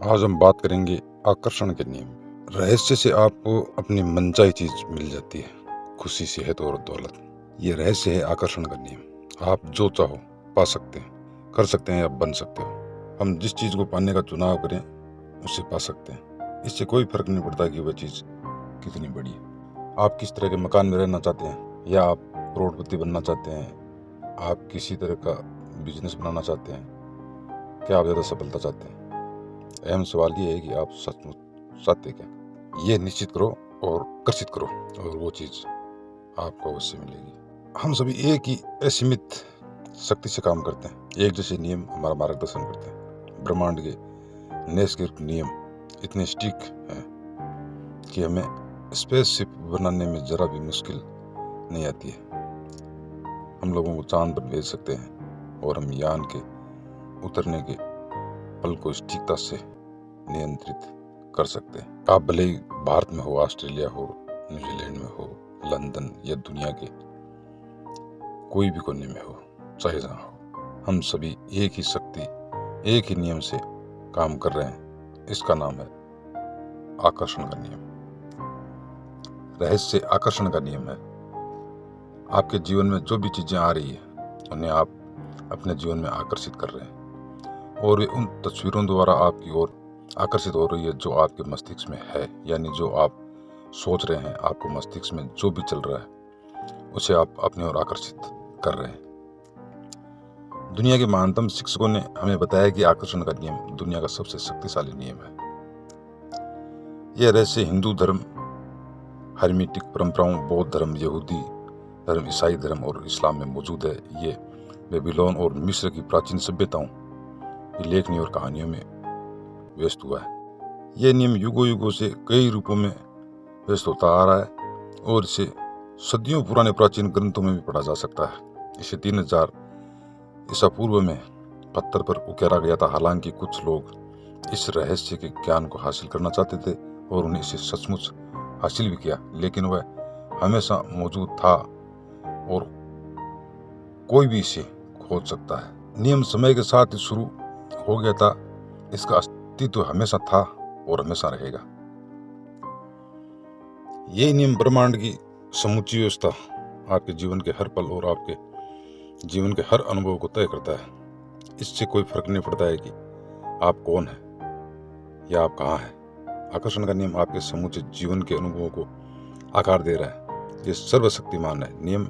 आज हम बात करेंगे आकर्षण के नियम। रहस्य से आपको अपनी मनचाही चीज मिल जाती है, खुशी, सेहत और दौलत। ये रहस्य है आकर्षण का नियम। आप जो चाहो पा सकते हैं, कर सकते हैं या बन सकते हो। हम जिस चीज को पाने का चुनाव करें उसे पा सकते हैं। इससे कोई फर्क नहीं पड़ता कि वह चीज कितनी बड़ी है। आप किस तरह के मकान में रहना चाहते हैं, या आप करोड़पति बनना चाहते हैं, आप किसी तरह का बिजनेस बनाना चाहते हैं, क्या आप ज्यादा सफलता चाहते हैं? अहम सवाल ये है कि आप सचमुच चाहते क्या। ये निश्चित करो और कर्षित करो, और वो चीज आपको अवश्य मिलेगी। हम सभी एक ही असीमित शक्ति से काम करते हैं। एक जैसे नियम हमारा मार्गदर्शन करते हैं। ब्रह्मांड के नैसर्गिक नियम इतने स्टिक हैं कि हमें स्पेसशिप बनाने में जरा भी मुश्किल नहीं आती है। हम लोगों को चांद पर भेज सकते हैं, और हम यान के उतरने के पल को सटीकता से नियंत्रित कर सकते हैं। आप भले ही भारत में हो, ऑस्ट्रेलिया हो, न्यूजीलैंड में हो, लंदन या दुनिया के कोई भी कोने में हो, चाहे जहाँ हो, हम सभी एक ही शक्ति, एक ही नियम से काम कर रहे हैं। इसका नाम है आकर्षण का नियम। रहस्य आकर्षण का नियम है। आपके जीवन में जो भी चीजें आ रही है, उन्हें आप अपने जीवन में आकर्षित कर रहे हैं, और वे उन तस्वीरों द्वारा आपकी ओर आकर्षित हो रही है जो आपके मस्तिष्क में है। यानी जो आप सोच रहे हैं, आपको मस्तिष्क में जो भी चल रहा है, उसे आप अपनी ओर आकर्षित कर रहे हैं। दुनिया के महानतम शिक्षकों ने हमें बताया कि आकर्षण का नियम दुनिया का सबसे शक्तिशाली नियम है। यह रहस्य हिंदू धर्म, हर्मेटिक परंपराओं, बौद्ध धर्म, यहूदी धर्म, ईसाई धर्म और इस्लाम में मौजूद है। ये बेबीलोन और मिस्र की प्राचीन सभ्यताओं की लेखनी और कहानियों में व्यस्त हुआ है। यह नियम युगों युगों से कई रूपों में व्यस्त होता आ रहा है, और इसे सदियों पुराने प्राचीन ग्रंथों में भी पढ़ा जा सकता है। इसे 3000 ईसा पूर्व में पत्थर पर उकेरा गया था। हालांकि कुछ लोग इस रहस्य के ज्ञान को हासिल करना चाहते थे, और उन्हें इसे सचमुच हासिल भी किया, लेकिन वह हमेशा मौजूद था और कोई भी इसे खोज सकता है। नियम समय के साथ शुरू हो गया था। इसका अस्तित्व हमेशा था और हमेशा रहेगा। यही नियम ब्रह्मांड की समूची व्यवस्था, आपके जीवन के हर पल और आपके जीवन के हर अनुभव को तय करता है। इससे कोई फर्क नहीं पड़ता है कि आप कौन हैं या आप कहाँ हैं। आकर्षण का नियम आपके समूचे जीवन के अनुभवों को आकार दे रहा है। ये सर्वशक्तिमान है। नियम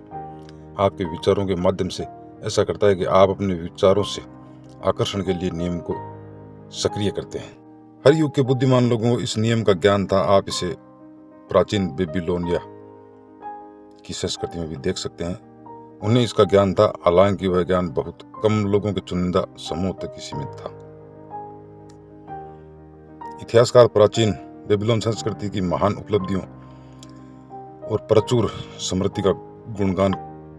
आपके विचारों के माध्यम से ऐसा करता है कि आप अपने विचारों से आकर्षण के लिए नियम को सक्रिय करते हैं। हर युग के बुद्धिमान लोगों को इस नियम का ज्ञान था। आप इसे प्राचीन बेबीलोनिया की संस्कृति में भी देख सकते हैं। उन्हें इसका ज्ञान था, हालांकि वह ज्ञान बहुत कम लोगों के चुनिंदा समूह तक ही सीमित था। इतिहासकार प्राचीन बेबीलोन संस्कृति की महान उपलब्धियों और प्रचुर समृद्धि का गुणगान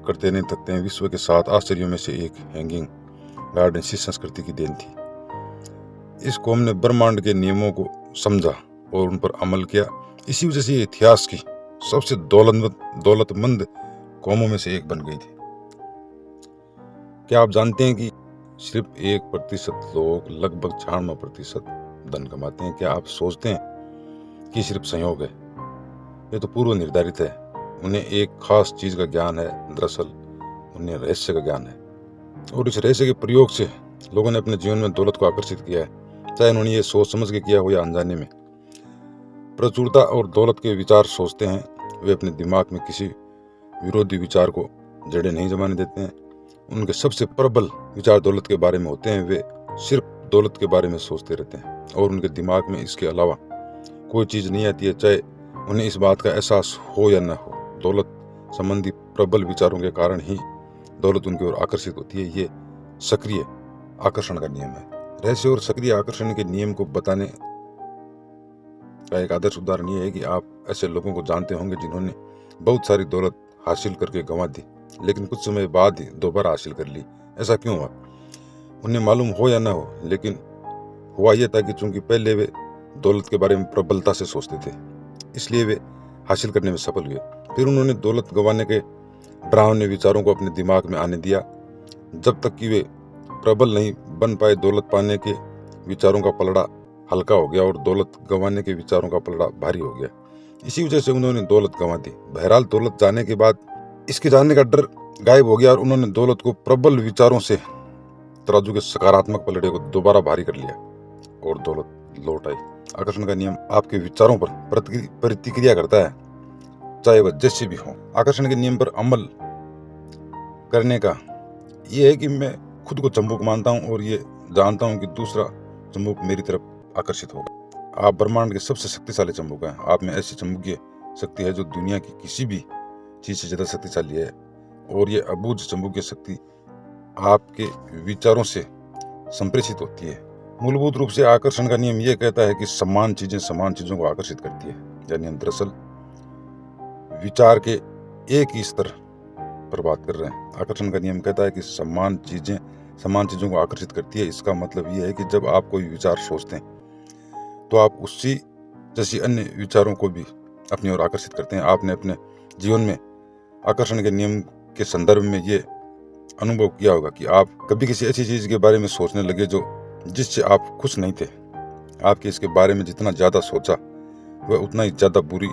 करते नहीं थकते हैं। विश्व के 7 आश्चर्यों में से एक हैंगिंग गार्डन इसी संस्कृति की देन थी। इस कौम ने ब्रह्मांड के नियमों को समझा और उन पर अमल किया। इसी वजह से इतिहास की सबसे दौलतमंद कौमों में से एक बन गई थी। क्या आप जानते हैं कि सिर्फ 1% लोग लगभग 96% धन कमाते हैं? क्या आप सोचते हैं कि सिर्फ संयोग है? ये तो पूर्व निर्धारित है। उन्हें एक खास चीज का ज्ञान है, दरअसल उन्हें रहस्य का ज्ञान है, और इस रहस्य के प्रयोग से लोगों ने अपने जीवन में दौलत को आकर्षित किया है, चाहे उन्होंने ये सोच समझ के किया हो या अनजाने में। प्रचुरता और दौलत के विचार सोचते हैं, वे अपने दिमाग में किसी विरोधी विचार को जड़ें नहीं जमाने देते हैं। उनके सबसे प्रबल विचार दौलत के बारे में होते हैं। वे सिर्फ दौलत के बारे में सोचते रहते हैं, और उनके दिमाग में इसके अलावा कोई चीज नहीं आती है, चाहे उन्हें इस बात का एहसास हो या न हो। दौलत संबंधी प्रबल विचारों के कारण ही दौलत उनकी ओर आकर्षित होती है। ये सक्रिय आकर्षण का नियम है। रहस्य और सक्रिय आकर्षण के नियम को बताने का एक आदर्श उदाहरण ये है कि आप ऐसे लोगों को जानते होंगे जिन्होंने बहुत सारी दौलत हासिल करके गंवा दी, लेकिन कुछ समय बाद ही दोबारा हासिल कर ली। ऐसा क्यों हुआ? उन्हें मालूम हो या ना हो, लेकिन हुआ यह था कि चूंकि पहले वे दौलत के बारे में प्रबलता से सोचते थे, इसलिए वे हासिल करने में सफल हुए। फिर उन्होंने दौलत गंवाने के डरावने विचारों को अपने दिमाग में आने दिया, जब तक कि वे प्रबल नहीं बन पाए। दौलत पाने के विचारों का पलड़ा हल्का हो गया और दौलत गंवाने के विचारों का पलड़ा भारी हो गया। इसी वजह से उन्होंने दौलत गंवा दी। बहरहाल दौलत जाने के बाद इसके जाने का डर गायब हो गया और उन्होंने दौलत को प्रबल विचारों से तराजू के सकारात्मक पलड़े को दोबारा भारी कर लिया और दौलत लौट आई। आकर्षण का नियम आपके विचारों पर प्रतिक्रिया करता है, चाहे वह जैसे भी हो। आकर्षण के नियम पर अमल करने का ये है कि मैं खुद को चुंबक मानता हूँ और ये जानता हूँ कि दूसरा चुंबक मेरी तरफ आकर्षित होगा। आप ब्रह्मांड के सबसे शक्तिशाली चुंबक हैं। आप में ऐसी चुंबकीय शक्ति है जो दुनिया की किसी भी चीज से ज्यादा शक्तिशाली है और ये अबूझ चुंबकीय शक्ति आपके विचारों से संप्रेषित होती है। मूलभूत रूप से आकर्षण का नियम यह कहता है कि समान चीजें समान चीजों को आकर्षित करती है। यानी हम दरअसल विचार के एक ही स्तर पर बात कर रहे हैं। आकर्षण का नियम कहता है कि समान चीजें समान चीजों को आकर्षित करती है। इसका मतलब यह है कि जब आप कोई विचार सोचते हैं तो आप उसी जैसी अन्य विचारों को भी अपनी ओर आकर्षित करते हैं। आपने अपने जीवन में आकर्षण के नियम के संदर्भ में ये अनुभव किया होगा कि आप कभी किसी ऐसी चीज के बारे में सोचने लगे जो जिससे आप खुश नहीं थे। आपके इसके बारे में जितना ज्यादा सोचा वह उतना ही ज्यादा बुरी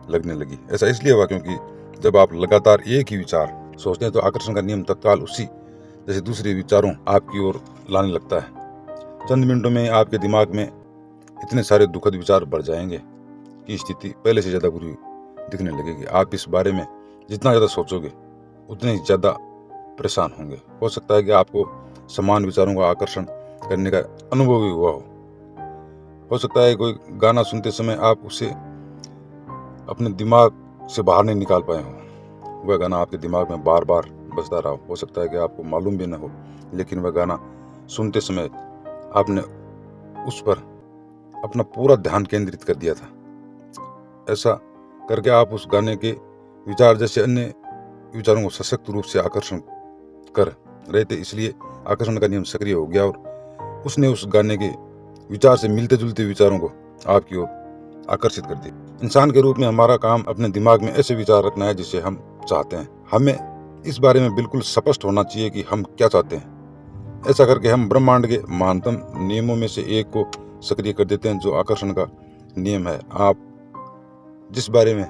लगने लगी। ऐसा इसलिए हुआ क्योंकि जब आप लगातार एक ही विचार सोचते हैं तो आकर्षण का नियम तत्काल उसी जैसे दूसरे विचारों आपकी ओर लाने लगता है। चंद मिनटों में आपके दिमाग में इतने सारे दुखद विचार बढ़ जाएंगे कि स्थिति पहले से ज्यादा बुरी दिखने लगेगी। आप इस बारे में जितना ज्यादा सोचोगे उतने ही ज्यादा परेशान होंगे। हो सकता है कि आपको समान विचारों का आकर्षण करने का अनुभव भी हुआ हो सकता है कोई गाना सुनते समय आप उसे अपने दिमाग से बाहर नहीं निकाल पाए हो। वह गाना आपके दिमाग में बार बार बजता रहा हो सकता है कि आपको मालूम भी न हो, लेकिन वह गाना सुनते समय आपने उस पर अपना पूरा ध्यान केंद्रित कर दिया था। ऐसा करके आप उस गाने के विचार जैसे अन्य विचारों को सशक्त रूप से आकर्षण कर रहे थे। इसलिए आकर्षण का नियम सक्रिय हो गया और उसने उस गाने के विचार से मिलते जुलते विचारों को आपकी ओर आकर्षित कर दिया। इंसान के रूप में हमारा काम अपने दिमाग में ऐसे विचार रखना है जिसे हम चाहते हैं। हमें इस बारे में बिल्कुल स्पष्ट होना चाहिए कि हम क्या चाहते हैं। ऐसा करके हम ब्रह्मांड के महानतम नियमों में से एक को सक्रिय कर देते हैं जो आकर्षण का नियम है। आप जिस बारे में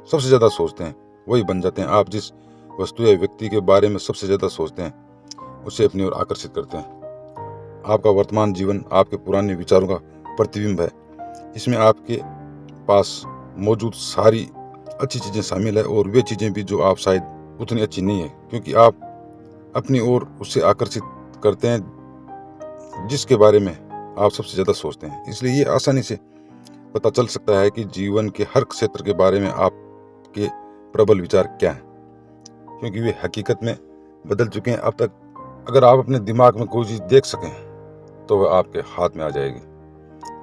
सबसे ज्यादा सोचते हैं वही बन जाते हैं। आप जिस वस्तु या व्यक्ति के बारे में सबसे ज्यादा सोचते हैं उसे अपनी ओर आकर्षित करते हैं। आपका वर्तमान जीवन आपके पुराने विचारों का प्रतिबिंब है। इसमें आपके पास मौजूद सारी अच्छी चीजें शामिल है और वे चीजें भी जो आप शायद उतनी अच्छी नहीं है, क्योंकि आप अपनी ओर उससे आकर्षित करते हैं जिसके बारे में आप सबसे ज्यादा सोचते हैं। इसलिए ये आसानी से पता चल सकता है कि जीवन के हर क्षेत्र के बारे में आपके प्रबल विचार क्या हैं, क्योंकि वे हकीकत में बदल चुके हैं अब तक। अगर आप अपने दिमाग में कोई चीज देख सकें तो वह आपके हाथ में आ जाएगी।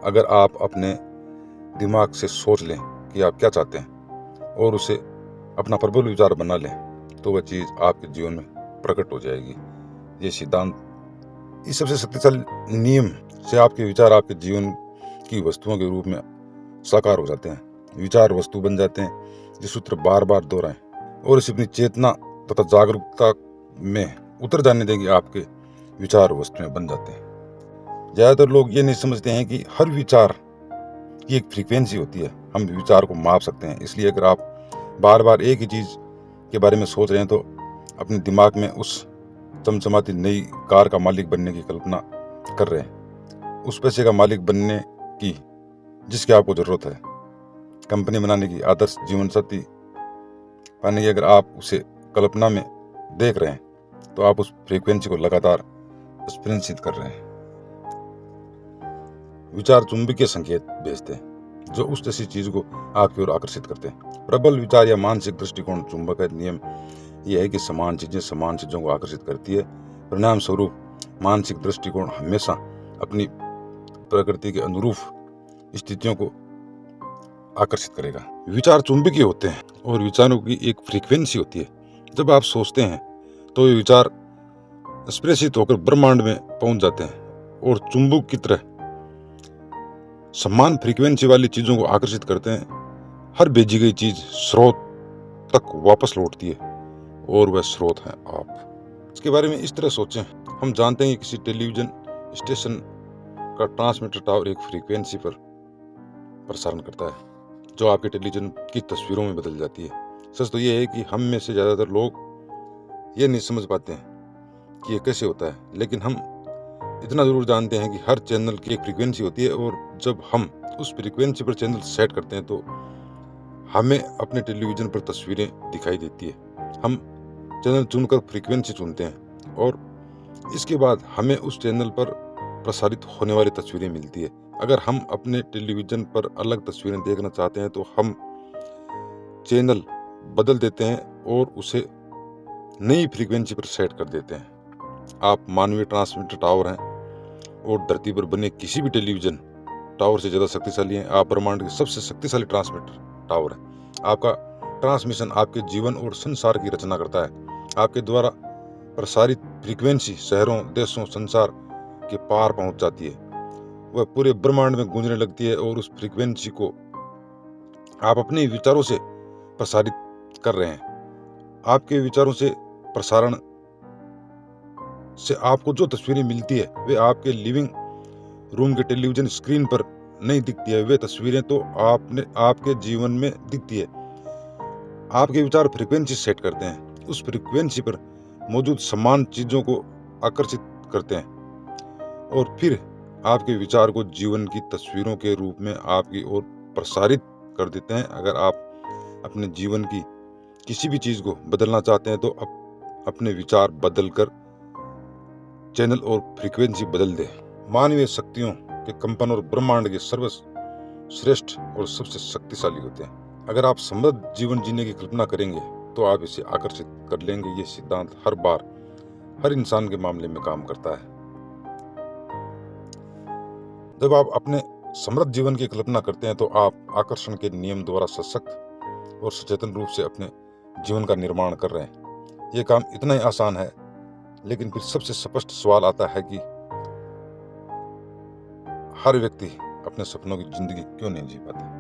अगर आप अपने दिमाग से सोच लें कि आप क्या चाहते हैं और उसे अपना प्रबल विचार बना लें तो वह चीज आपके जीवन में प्रकट हो जाएगी। ये सिद्धांत इस सबसे शक्तिशाली नियम से आपके विचार आपके जीवन की वस्तुओं के रूप में साकार हो जाते हैं। विचार वस्तु बन जाते हैं। ये सूत्र बार बार दोहराएं और इसे अपनी चेतना तथा जागरूकता में उतर जाने देंगे। आपके विचार वस्तुएं बन जाते हैं। ज्यादातर लोग ये नहीं समझते हैं कि हर विचार की एक फ्रीक्वेंसी होती है। हम विचार को माप सकते हैं। इसलिए अगर आप बार बार एक ही चीज के बारे में सोच रहे हैं तो अपने दिमाग में उस चमचमाती नई कार का मालिक बनने की कल्पना कर रहे हैं, उस पैसे का मालिक बनने की जिसकी आपको जरूरत है, कंपनी बनाने की, आदर्श जीवन साथी पाने की। अगर आप उसे कल्पना में देख रहे हैं तो आप उस फ्रीक्वेंसी को लगातार स्प्रेषित कर रहे हैं। विचार चुंबकीय संकेत भेजते हैं जो उस जैसी चीज को आपकी ओर आकर्षित करते हैं। प्रबल विचार या मानसिक दृष्टिकोण चुंबक का नियम यह है कि समान चीजें समान चीजों को आकर्षित करती है। परिणाम स्वरूप मानसिक दृष्टिकोण हमेशा अपनी प्रकृति के अनुरूप स्थितियों को आकर्षित करेगा। विचार चुंबकीय होते हैं और विचारों की एक फ्रीक्वेंसी होती है। जब आप सोचते हैं तो ये विचार स्प्रेषित होकर ब्रह्मांड में पहुंच जाते हैं और चुंबक की तरह समान फ्रीक्वेंसी वाली चीजों को आकर्षित करते हैं। हर भेजी गई चीज स्रोत तक वापस लौटती है और वह स्रोत है आप। इसके बारे में इस तरह सोचें। हम जानते हैं कि किसी टेलीविजन स्टेशन का ट्रांसमीटर टावर एक फ्रीक्वेंसी पर प्रसारण करता है जो आपके टेलीविजन की तस्वीरों में बदल जाती है। सच तो ये है कि हम में से ज़्यादातर लोग ये नहीं समझ पाते हैं कि ये कैसे होता है, लेकिन हम इतना ज़रूर जानते हैं कि हर चैनल की एक फ्रीक्वेंसी होती है और जब हम उस फ्रीक्वेंसी पर चैनल सेट करते हैं तो हमें अपने टेलीविज़न पर तस्वीरें दिखाई देती है। हम चैनल चुनकर फ्रीक्वेंसी चुनते हैं और इसके बाद हमें उस चैनल पर प्रसारित होने वाली तस्वीरें मिलती है। अगर हम अपने टेलीविज़न पर अलग तस्वीरें देखना चाहते हैं तो हम चैनल बदल देते हैं और उसे नई फ्रीक्वेंसी पर सेट कर देते हैं। आप मानवीय ट्रांसमीटर टावर हैं और धरती पर बने किसी भी टेलीविज़न टावर से ज़्यादा शक्तिशाली हैं। आप ब्रह्मांड के सबसे शक्तिशाली ट्रांसमीटर टावर हैं। आपका ट्रांसमिशन आपके जीवन और संसार की रचना करता है। आपके द्वारा प्रसारित फ्रीक्वेंसी शहरों, देशों, संसार के पार पहुंच जाती है। वह पूरे ब्रह्मांड में गूंजने लगती है और उस फ्रीक्वेंसी को आप अपने विचारों से प्रसारित कर रहे हैं। आपके विचारों से प्रसारण से आपको जो तस्वीरें मिलती है वे आपके लिविंग रूम के टेलीविजन स्क्रीन पर नहीं दिखती है। वे तस्वीरें तो आपके जीवन में दिखती है। आपके विचार फ्रीक्वेंसी सेट करते हैं, उस फ्रीक्वेंसी पर मौजूद समान चीजों को आकर्षित करते हैं और फिर आपके विचार को जीवन की तस्वीरों के रूप में आपकी ओर प्रसारित कर देते हैं। अगर आप अपने जीवन की किसी भी चीज को बदलना चाहते हैं तो अपने विचार बदल कर चैनल और फ्रीक्वेंसी बदल दें। मानवीय शक्तियों के कंपन और ब्रह्मांड के सर्वश्रेष्ठ और सबसे शक्तिशाली होते हैं। अगर आप समृद्ध जीवन जीने की कल्पना करेंगे तो आप इसे आकर्षित कर लेंगे। ये सिद्धांत हर बार हर इंसान के मामले में काम करता है। जब आप अपने समृद्ध जीवन की कल्पना करते हैं तो आप आकर्षण के नियम द्वारा सशक्त और सचेतन रूप से अपने जीवन का निर्माण कर रहे हैं। ये काम इतना ही आसान है, लेकिन फिर सबसे स्पष्ट सवाल आता है कि हर व्यक्ति अपने सपनों की जिंदगी क्यों नहीं जी पाता।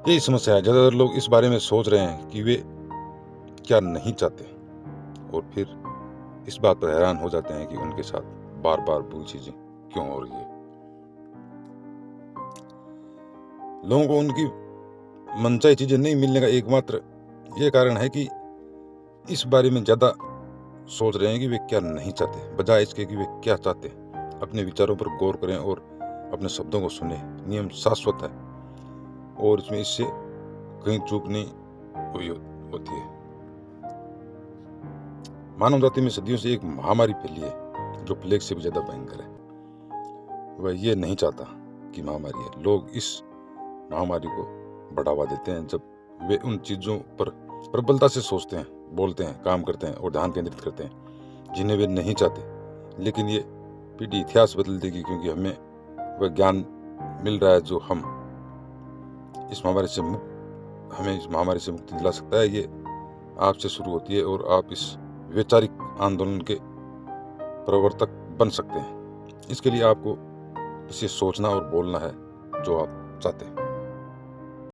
यही समस्या है। ज्यादातर लोग इस बारे में सोच रहे हैं कि वे क्या नहीं चाहते और फिर इस बात पर हैरान हो जाते हैं कि उनके साथ बार बार बुरी चीजें क्यों हो रही है। लोगों को उनकी मनचाही चीजें नहीं मिलने का एकमात्र ये कारण है कि इस बारे में ज्यादा सोच रहे हैं कि वे क्या नहीं चाहते, बजाय इसके कि वे क्या चाहते हैं। अपने विचारों पर गौर करें और अपने शब्दों को सुने। नियम शाश्वत है और इससे कहीं चूक नहीं हुई होती है। मानव जाति में सदियों से एक महामारी फैली है जो प्लेग से भी ज्यादा भयंकर है। वह ये नहीं चाहता कि महामारी है। लोग इस महामारी को बढ़ावा देते हैं जब वे उन चीजों पर प्रबलता से सोचते हैं, बोलते हैं, काम करते हैं और ध्यान केंद्रित करते हैं जिन्हें वे नहीं चाहते। लेकिन ये पीढ़ी इतिहास बदल देगी, क्योंकि हमें वह ज्ञान मिल रहा है जो हमें इस महामारी से मुक्ति दिला सकता है। ये आपसे शुरू होती है और आप इस वैचारिक आंदोलन के प्रवर्तक बन सकते हैं। इसके लिए आपको इसे सोचना और बोलना है जो आप चाहते हैं।